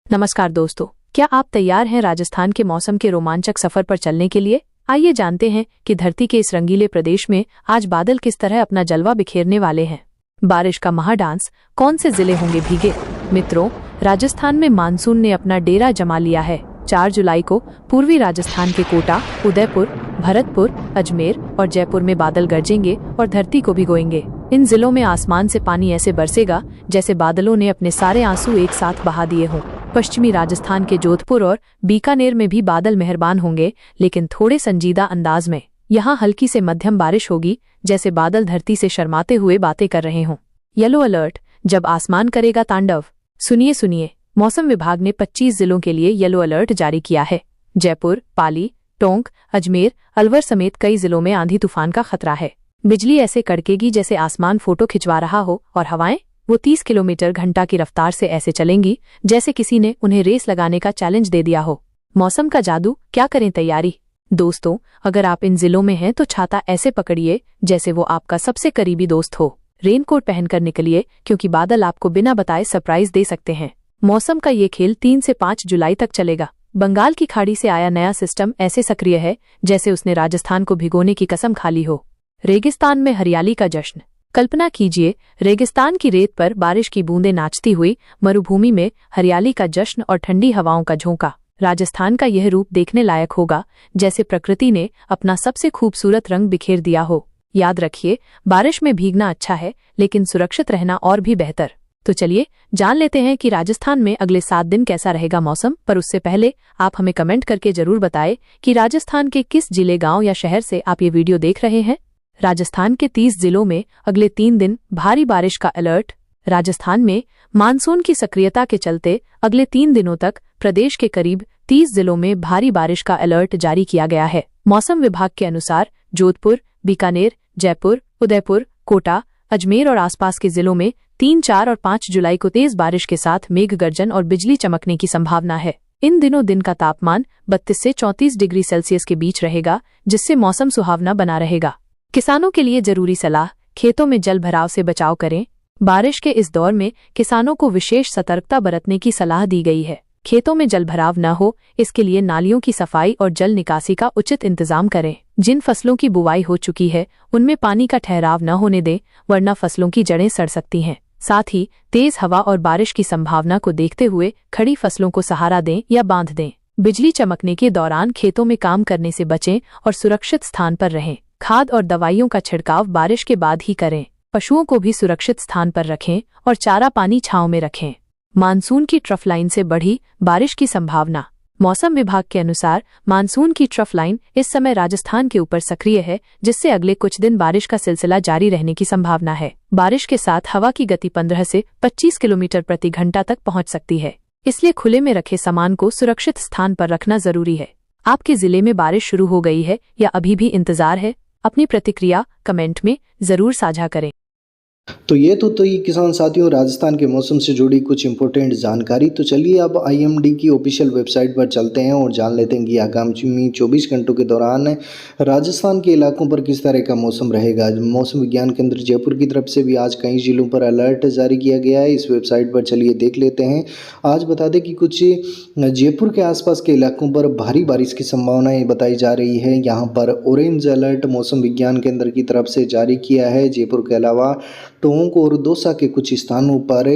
नमस्कार दोस्तों, क्या आप तैयार हैं राजस्थान के मौसम के रोमांचक सफर पर चलने के लिए? आइए जानते हैं कि धरती के इस रंगीले प्रदेश में आज बादल किस तरह अपना जलवा बिखेरने वाले हैं। बारिश का महाडांस, कौन से जिले होंगे भीगे? मित्रों, राजस्थान में मानसून ने अपना डेरा जमा लिया है। 4 जुलाई को पूर्वी राजस्थान के कोटा, उदयपुर, भरतपुर, अजमेर और जयपुर में बादल गरजेंगे और धरती को भिगोएंगे। इन जिलों में आसमान से पानी ऐसे बरसेगा जैसे बादलों ने अपने सारे आंसू एक साथ बहा दिए हों। पश्चिमी राजस्थान के जोधपुर और बीकानेर में भी बादल मेहरबान होंगे, लेकिन थोड़े संजीदा अंदाज में। यहाँ हल्की से मध्यम बारिश होगी, जैसे बादल धरती से शर्माते हुए बातें कर रहे हों। येलो अलर्ट, जब आसमान करेगा तांडव। सुनिए, मौसम विभाग ने 25 जिलों के लिए येलो अलर्ट जारी किया है। जयपुर, पाली, टोंक, अजमेर, अलवर समेत कई जिलों में आंधी तूफान का खतरा है। बिजली ऐसे कड़केगी जैसे आसमान फोटो खिंचवा रहा हो, और हवाएं वो 30 किलोमीटर घंटा की रफ्तार से ऐसे चलेंगी जैसे किसी ने उन्हें रेस लगाने का चैलेंज दे दिया हो। मौसम का जादू, क्या करें तैयारी? दोस्तों, अगर आप इन जिलों में हैं तो छाता ऐसे पकड़िए जैसे वो आपका सबसे करीबी दोस्त हो। रेनकोट पहनकर निकलिए, क्योंकि बादल आपको बिना बताए सरप्राइज दे सकते हैं। मौसम का ये खेल 3 से 5 जुलाई तक चलेगा। बंगाल की खाड़ी से आया नया सिस्टम ऐसे सक्रिय है जैसे उसने राजस्थान को भिगोने की कसम खा ली हो। रेगिस्तान में हरियाली का जश्न। कल्पना कीजिए, रेगिस्तान की रेत पर बारिश की बूंदें नाचती हुई, मरुभूमि में हरियाली का जश्न और ठंडी हवाओं का झोंका। राजस्थान का यह रूप देखने लायक होगा, जैसे प्रकृति ने अपना सबसे खूबसूरत रंग बिखेर दिया हो। याद रखिए, बारिश में भीगना अच्छा है, लेकिन सुरक्षित रहना और भी बेहतर। तो चलिए जान लेते हैं कि राजस्थान में अगले 7 दिन कैसा रहेगा मौसम। पर उससे पहले आप हमें कमेंट करके जरूर बताएं कि राजस्थान के किस जिले, गांव या शहर से आप ये वीडियो देख रहे हैं। राजस्थान के 30 जिलों में अगले 3 दिन भारी बारिश का अलर्ट। राजस्थान में मानसून की सक्रियता के चलते अगले 3 दिनों तक प्रदेश के करीब 30 जिलों में भारी बारिश का अलर्ट जारी किया गया है। मौसम विभाग के अनुसार जोधपुर, बीकानेर, जयपुर, उदयपुर, कोटा, अजमेर और आसपास के जिलों में 3, 4 और 5 जुलाई को तेज बारिश के साथ मेघ गर्जन और बिजली चमकने की संभावना है। इन दिनों दिन का तापमान 32 से 34 डिग्री सेल्सियस के बीच रहेगा, जिससे मौसम सुहावना बना रहेगा। किसानों के लिए जरूरी सलाह, खेतों में जल भराव से बचाव करें। बारिश के इस दौर में किसानों को विशेष सतर्कता बरतने की सलाह दी गई है। खेतों में जल भराव न हो, इसके लिए नालियों की सफाई और जल निकासी का उचित इंतजाम करें। जिन फसलों की बुवाई हो चुकी है, उनमें पानी का ठहराव न होने दें, वरना फसलों की जड़ें सड़ सकती हैं। साथ ही तेज हवा और बारिश की संभावना को देखते हुए खड़ी फसलों को सहारा दें या बांध दें। बिजली चमकने के दौरान खेतों में काम करने से बचें और सुरक्षित स्थान पर रहें। खाद और दवाइयों का छिड़काव बारिश के बाद ही करें। पशुओं को भी सुरक्षित स्थान पर रखें और चारा पानी छांव में रखें। मानसून की ट्रफ लाइन से बढ़ी बारिश की संभावना। मौसम विभाग के अनुसार मानसून की ट्रफ लाइन इस समय राजस्थान के ऊपर सक्रिय है, जिससे अगले कुछ दिन बारिश का सिलसिला जारी रहने की संभावना है। बारिश के साथ हवा की गति 15 से 25 किलोमीटर प्रति घंटा तक पहुंच सकती है, इसलिए खुले में रखे सामान को सुरक्षित स्थान पर रखना जरूरी है। आपके जिले में बारिश शुरू हो गई है या अभी भी इंतजार है? अपनी प्रतिक्रिया कमेंट में जरूर साझा करें। तो ये किसान साथियों, राजस्थान के मौसम से जुड़ी कुछ इंपॉर्टेंट जानकारी। तो चलिए अब आईएमडी की ऑफिशियल वेबसाइट पर चलते हैं और जान लेते हैं कि आगामी 24 घंटों के दौरान राजस्थान के इलाकों पर किस तरह का मौसम रहेगा। मौसम विज्ञान केंद्र जयपुर की तरफ से भी आज कई जिलों पर अलर्ट जारी किया गया है। इस वेबसाइट पर चलिए देख लेते हैं। आज बता दें कि कुछ जयपुर के आसपास के इलाकों पर भारी बारिश की संभावनाएं बताई जा रही है। यहाँ पर ऑरेंज अलर्ट मौसम विज्ञान केंद्र की तरफ से जारी किया है। जयपुर के अलावा टोंक और दौसा के कुछ स्थानों पर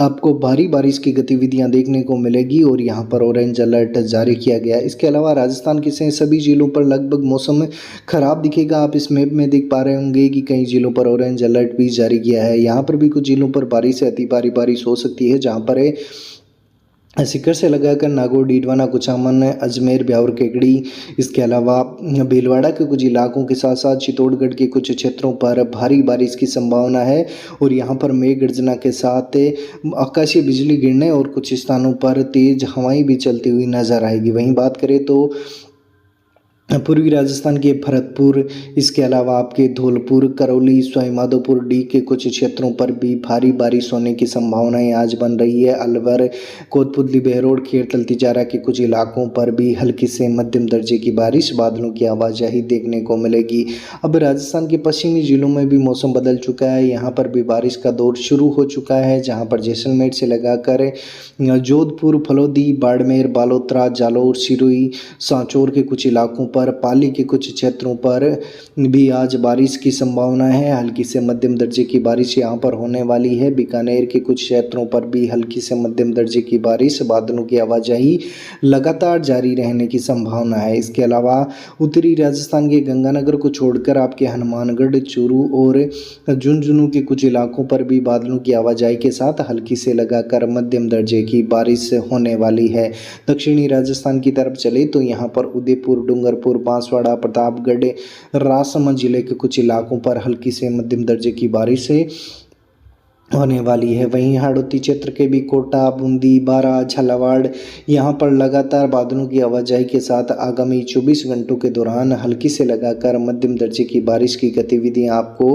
आपको भारी बारिश की गतिविधियां देखने को मिलेगी और यहां पर ऑरेंज अलर्ट जारी किया गया है। इसके अलावा राजस्थान के सभी जिलों पर लगभग मौसम खराब दिखेगा। आप इस मैप में देख पा रहे होंगे कि कई जिलों पर ऑरेंज अलर्ट भी जारी किया है। यहाँ पर भी कुछ जिलों पर बारिश से अति भारी बारिश हो सकती है, जहाँ पर सीकर से लगाकर नागौर, डीडवाना, कुचामन, अजमेर, ब्यावर, केकड़ी, इसके अलावा भीलवाड़ा के कुछ इलाकों के साथ साथ चित्तौड़गढ़ के कुछ क्षेत्रों पर भारी बारिश की संभावना है और यहाँ पर मेघ गर्जना के साथ आकाशीय बिजली गिरने और कुछ स्थानों पर तेज हवाएं भी चलती हुई नजर आएगी। वहीं बात करें तो पूर्वी राजस्थान के भरतपुर, इसके अलावा आपके धौलपुर, करौली, सवाईमाधोपुर डी के कुछ क्षेत्रों पर भी भारी बारिश होने की संभावनाएं आज बन रही है। अलवर, कोतपुतली, बहरोड, खेड़तल, तिजारा के कुछ इलाकों पर भी हल्की से मध्यम दर्जे की बारिश, बादलों की आवाजाही देखने को मिलेगी। अब राजस्थान के पश्चिमी जिलों में भी मौसम बदल चुका है, यहाँ पर भी बारिश का दौर शुरू हो चुका है, जहाँ पर जैसलमेर से लगाकर जोधपुर, फलोदी, बाड़मेर, बालोतरा, जालौर, सिरोही, सांचौर के कुछ इलाकों पर, पाली के कुछ क्षेत्रों पर भी आज बारिश की संभावना है। हल्की से मध्यम दर्जे की बारिश यहाँ पर होने वाली है। बीकानेर के कुछ क्षेत्रों पर भी हल्की से मध्यम दर्जे की बारिश, बादलों की आवाजाही लगातार जारी रहने की संभावना है। इसके अलावा उत्तरी राजस्थान के गंगानगर को छोड़कर आपके हनुमानगढ़, चूरू और झुंझुनू के कुछ इलाकों पर भी बादलों की आवाजाही के साथ हल्की से लगाकर मध्यम दर्जे की बारिश होने वाली है। दक्षिणी राजस्थान की तरफ चले तो यहाँ पर उदयपुर, डूंगरपुर, बांसवाड़ा, प्रतापगढ़, राजसमंद जिले के कुछ इलाकों पर हल्की से मध्यम दर्जे की बारिश होने वाली है। वहीं हाड़ौती क्षेत्र के भी कोटा, बूंदी, बारा, झालावाड़, यहाँ पर लगातार बादलों की आवाजाही के साथ आगामी 24 घंटों के दौरान हल्की से लगाकर मध्यम दर्जे की बारिश की गतिविधियाँ आपको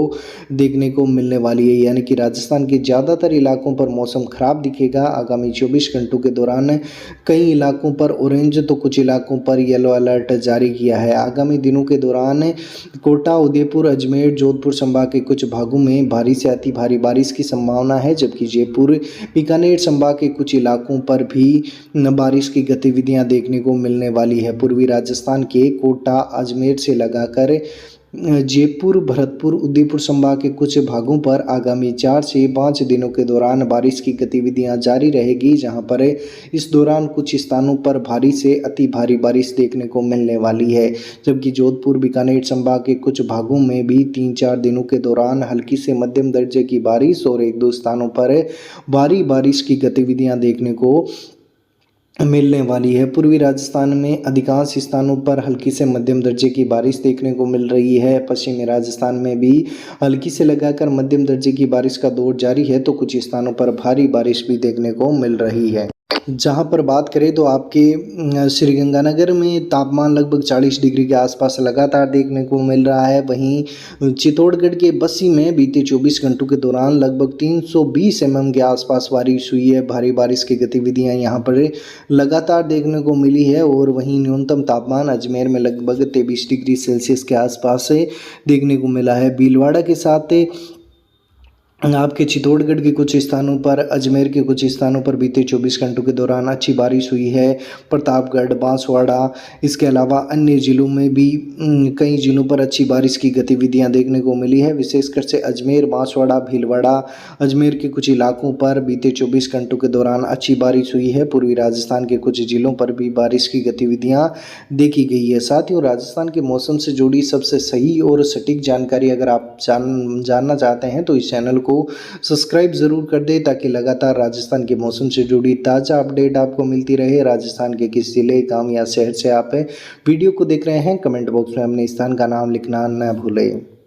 देखने को मिलने वाली है। यानी कि राजस्थान के ज़्यादातर इलाकों पर मौसम खराब दिखेगा आगामी 24 घंटों के दौरान। कई इलाकों पर ऑरेंज तो कुछ इलाकों पर येलो अलर्ट जारी किया है। आगामी दिनों के दौरान कोटा, उदयपुर, अजमेर, जोधपुर संभाग के कुछ भागों में भारी से अति भारी बारिश की संभावना है, जबकि जयपुर, बीकानेर संभाग के कुछ इलाकों पर भी बारिश की गतिविधियां देखने को मिलने वाली है। पूर्वी राजस्थान के कोटा, अजमेर से लगाकर जयपुर, भरतपुर, उदयपुर संभाग के कुछ भागों पर आगामी 4 से 5 दिनों के दौरान बारिश की गतिविधियां जारी रहेगी, जहां पर इस दौरान कुछ स्थानों पर भारी से अति भारी बारिश देखने को मिलने वाली है। जबकि जोधपुर, बीकानेर संभाग के कुछ भागों में भी 3-4 दिनों के दौरान हल्की से मध्यम दर्जे की बारिश और 1-2 स्थानों पर भारी बारिश की गतिविधियां देखने को मिलने वाली है। पूर्वी राजस्थान में अधिकांश स्थानों पर हल्की से मध्यम दर्जे की बारिश देखने को मिल रही है। पश्चिमी राजस्थान में भी हल्की से लगाकर मध्यम दर्जे की बारिश का दौर जारी है, तो कुछ स्थानों पर भारी बारिश भी देखने को मिल रही है। जहां पर बात करें तो आपके श्रीगंगानगर में तापमान लगभग 40 डिग्री के आसपास लगातार देखने को मिल रहा है। वहीं चित्तौड़गढ़ के बस्सी में बीते 24 घंटों के दौरान लगभग 320 mm के आसपास बारिश हुई है। भारी बारिश की गतिविधियां यहां पर लगातार देखने को मिली है। और वहीं न्यूनतम तापमान अजमेर में लगभग 23 डिग्री सेल्सियस के आसपास देखने को मिला है। भीलवाड़ा के साथ आपके चित्तौड़गढ़ के कुछ स्थानों पर, अजमेर के कुछ स्थानों पर बीते 24 घंटों के दौरान अच्छी बारिश हुई है। प्रतापगढ़, बांसवाड़ा, इसके अलावा अन्य जिलों में भी कई जिलों पर अच्छी बारिश की गतिविधियां देखने को मिली है। विशेषकर से अजमेर, बांसवाड़ा, भीलवाड़ा, अजमेर के कुछ इलाकों पर बीते 24 घंटों के दौरान अच्छी बारिश हुई है। पूर्वी राजस्थान के कुछ जिलों पर भी बारिश की गतिविधियां देखी गई है। साथ ही राजस्थान के मौसम से जुड़ी सबसे सही और सटीक जानकारी अगर आप जानना चाहते हैं तो इस चैनल को सब्सक्राइब जरूर कर दें, ताकि लगातार राजस्थान के मौसम से जुड़ी ताज़ा अपडेट आपको मिलती रहे। राजस्थान के किस जिले, गांव या शहर से आप वीडियो को देख रहे हैं, कमेंट बॉक्स में अपने स्थान का नाम लिखना न भूलें।